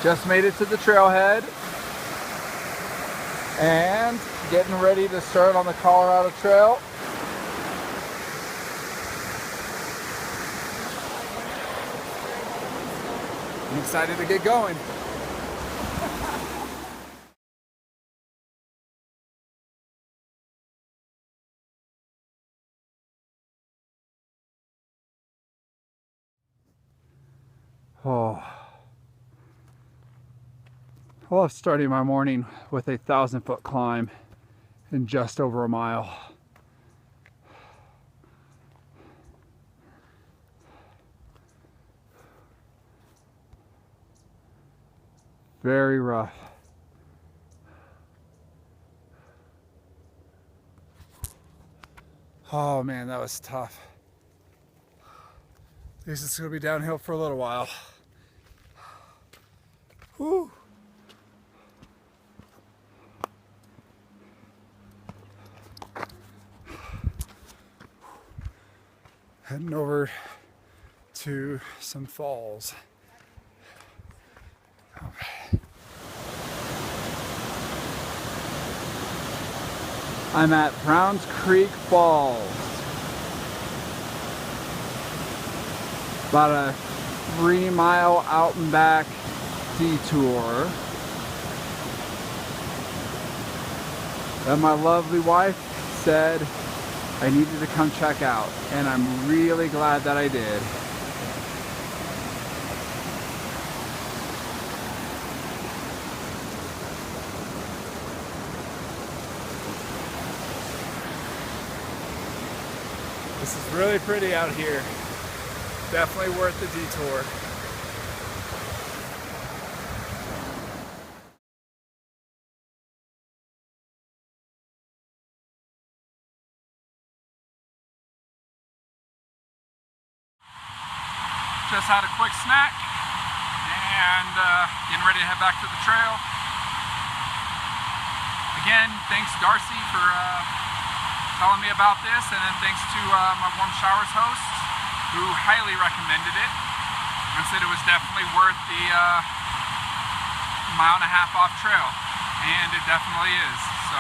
Just made it to the trailhead and getting ready to start on the Colorado Trail. I'm excited to get going. Oh, I love starting my morning with a 1,000-foot climb in just over a mile. Very rough. Oh man, that was tough. At least it's gonna be downhill for a little while. Whew. Heading over to some falls. Okay. I'm at Browns Creek Falls. About a 3-mile out and back detour that my lovely wife said I needed to come check out, and I'm really glad that I did. This is really pretty out here. Definitely worth the detour. Just had a quick snack and getting ready to head back to the trail. Again, thanks Darcy for telling me about this, and then thanks to my Warm Showers host who highly recommended it and said it was definitely worth the 1.5 mile off trail, and it definitely is. So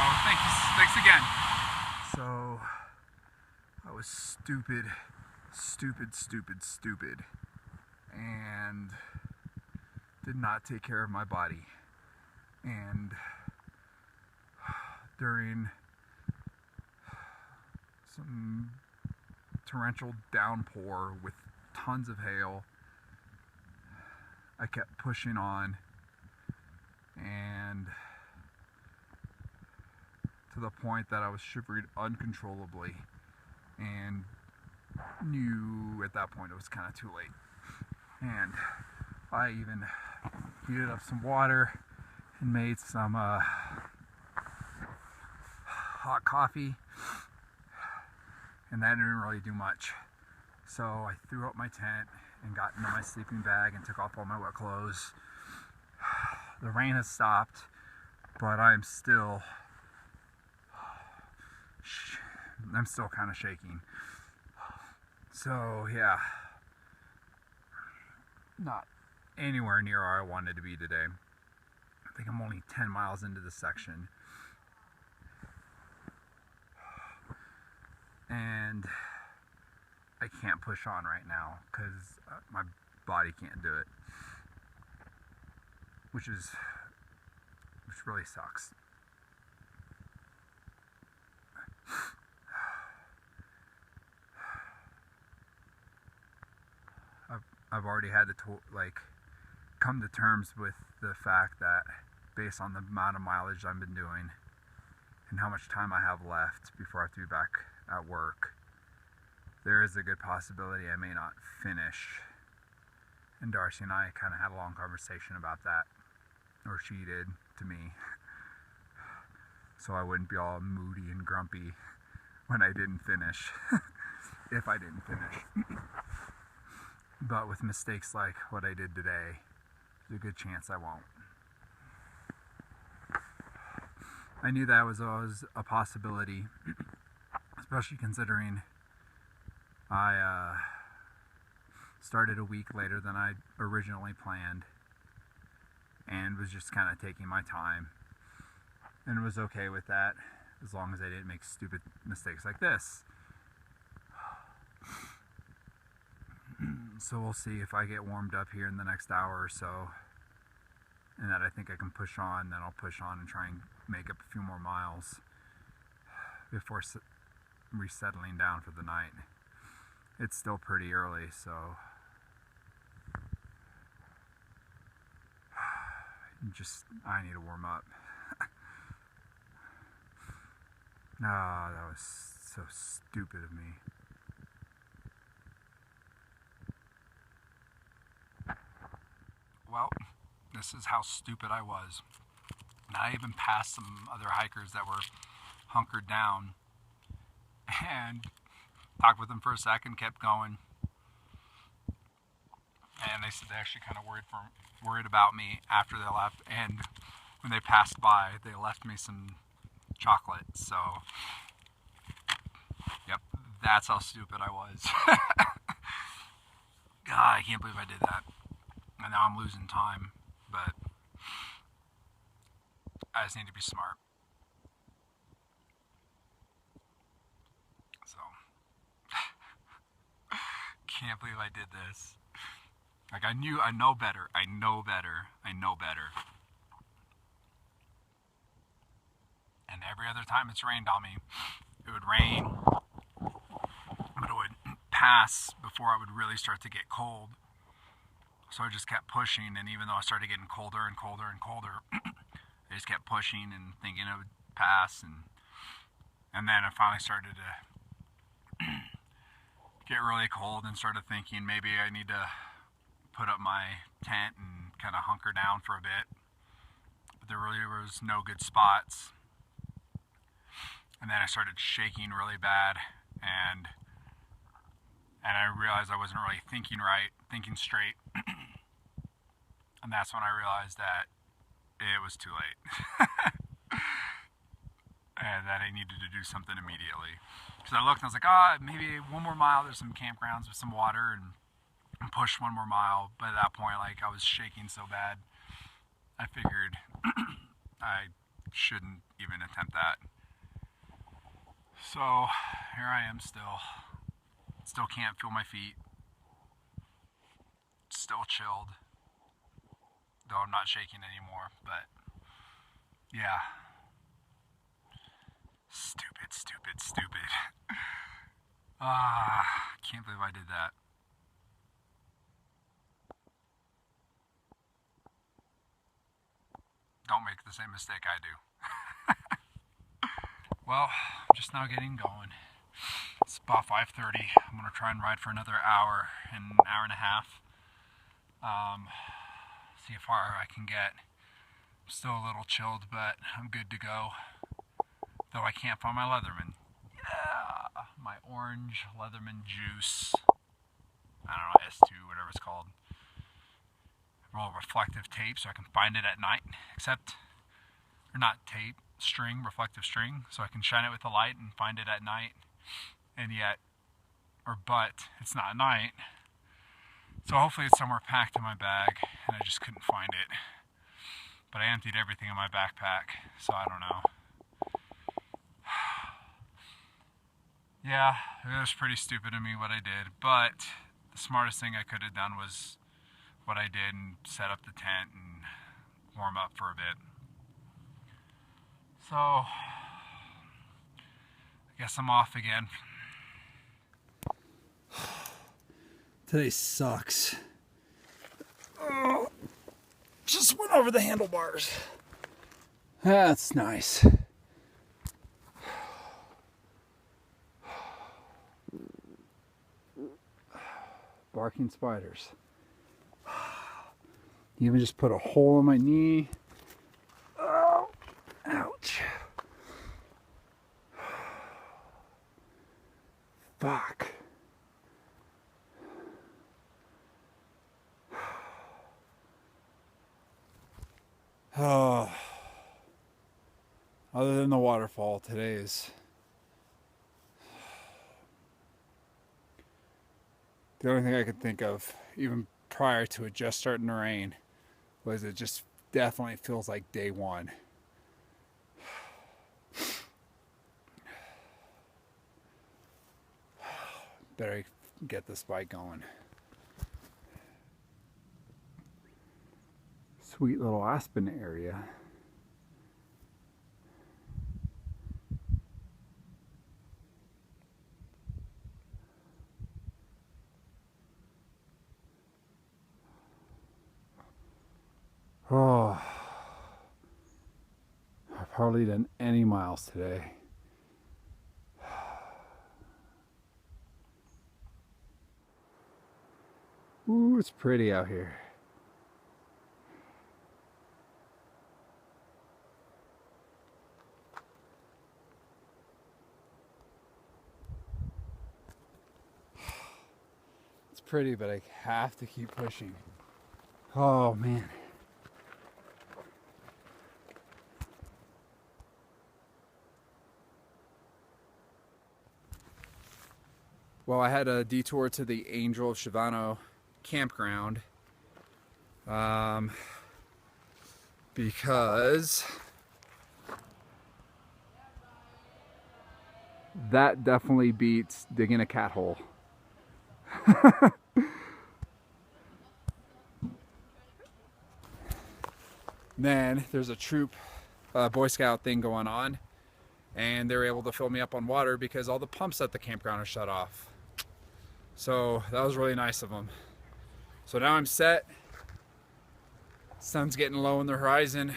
thanks again. So I was stupid and did not take care of my body, and during some torrential downpour with tons of hail, I kept pushing on, and to the point that I was shivering uncontrollably and knew at that point it was kind of too late. And I even heated up some water and made some hot coffee, and that didn't really do much. So I threw up my tent and got into my sleeping bag and took off all my wet clothes. The rain has stopped, but I'm still kind of shaking. So yeah, not anywhere near where I wanted to be today. I think I'm only 10 miles into this section, and I can't push on right now because my body can't do it, which really sucks. I've already had to come to terms with the fact that based on the amount of mileage I've been doing and how much time I have left before I have to be back at work, there is a good possibility I may not finish. And Darcy and I kind of had a long conversation about that, or she did to me, so I wouldn't be all moody and grumpy when I didn't finish, if I didn't finish. But with mistakes like what I did today, there's a good chance I won't. I knew that was always a possibility, especially considering I started a week later than I originally planned. and was just kind of taking my time, and was okay with that as long as I didn't make stupid mistakes like this. So we'll see if I get warmed up here in the next hour or so, and that I think I can push on. Then I'll push on and try and make up a few more miles before resettling down for the night. It's still pretty early, so I need to warm up. Ah, that was so stupid of me. Well, this is how stupid I was. And I even passed some other hikers that were hunkered down and talked with them for a second, kept going. And they said they actually kind of worried about me after they left. And when they passed by, they left me some chocolate. So, yep, that's how stupid I was. God, I can't believe I did that. And now I'm losing time, but I just need to be smart. So, can't believe I did this. Like, I know better. And every other time it's rained on me, it would rain, but it would pass before I would really start to get cold. So I just kept pushing, and even though I started getting colder and colder and colder, I just kept pushing and thinking it would pass, and then I finally started to get really cold and started thinking maybe I need to put up my tent and kind of hunker down for a bit. But there really was no good spots. And then I started shaking really bad, and I realized I wasn't really thinking straight. And that's when I realized that it was too late. And that I needed to do something immediately. Because I looked and I was like, maybe one more mile, there's some campgrounds with some water, and push one more mile. But at that point, like, I was shaking so bad, I figured I shouldn't even attempt that. So here I am still can't feel my feet, still chilled, though I'm not shaking anymore. But yeah, stupid. Can't believe I did that. Don't make the same mistake I do. Well, I'm just now getting going. It's about 5:30. I'm going to try and ride for another hour and an hour and a half. See how far I can get. I'm still a little chilled, but I'm good to go. Though I can't find my Leatherman. Yeah, my orange Leatherman juice. I don't know, S2, whatever it's called. Roll reflective tape so I can find it at night. Or not tape, reflective string, so I can shine it with the light and find it at night. But it's not at night. So hopefully it's somewhere packed in my bag, and I just couldn't find it. But I emptied everything in my backpack, so I don't know. Yeah, it was pretty stupid of me what I did, but the smartest thing I could have done was what I did and set up the tent and warm up for a bit. So, I guess I'm off again. Today sucks. Oh, just went over the handlebars. That's nice. Barking spiders. You even just put a hole in my knee. Oh, ouch. Fuck. Oh. Other than the waterfall, today is the only thing I could think of, even prior to it just starting to rain, was it just definitely feels like day one. Better get this bike going. Sweet little aspen area. Oh, I've hardly done any miles today. Ooh, it's pretty out here. It's pretty, but I have to keep pushing. Oh man. Well, I had a detour to the Angel of Shivano campground because that definitely beats digging a cat hole. Then there's a troop Boy Scout thing going on, and they're able to fill me up on water because all the pumps at the campground are shut off. So that was really nice of them. So now I'm set. Sun's getting low in the horizon.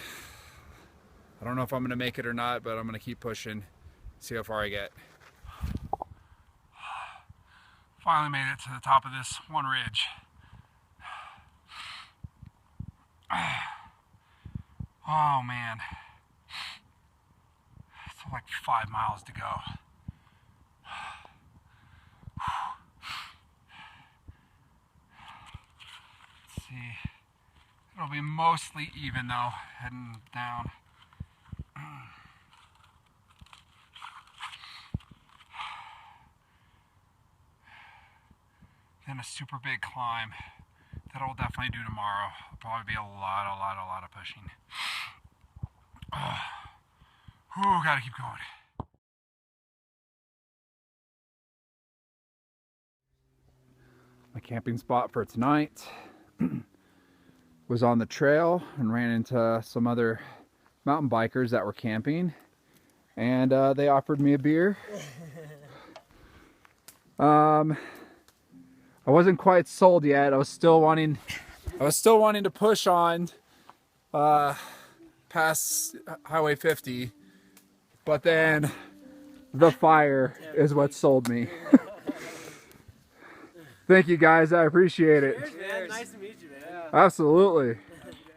I don't know if I'm gonna make it or not, but I'm gonna keep pushing, see how far I get. Finally made it to the top of this one ridge. Oh man. It's like 5 miles to go. Let's see. It'll be mostly even though, heading down. Then a super big climb that I'll definitely do tomorrow. It'll probably be a lot of pushing. Ooh, gotta keep going. My camping spot for tonight was on the trail and ran into some other mountain bikers that were camping, and they offered me a beer. I wasn't quite sold yet. I was still wanting to push on past Highway 50, but then the fire is what sold me. Thank you guys, I appreciate it. Cheers, man. Nice to meet you, man. Absolutely.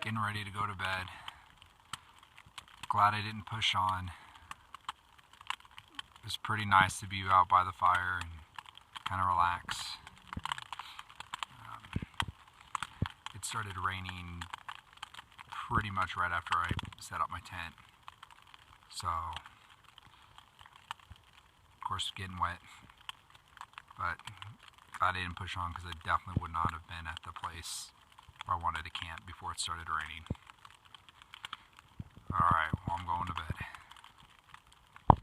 Getting ready to go to bed. Glad I didn't push on. It was pretty nice to be out by the fire and kind of relax. It started raining pretty much right after I set up my tent. So, of course, getting wet. But glad I didn't push on because I definitely would not have been at the place where I wanted to camp before it started raining. Alright, well, I'm going to bed.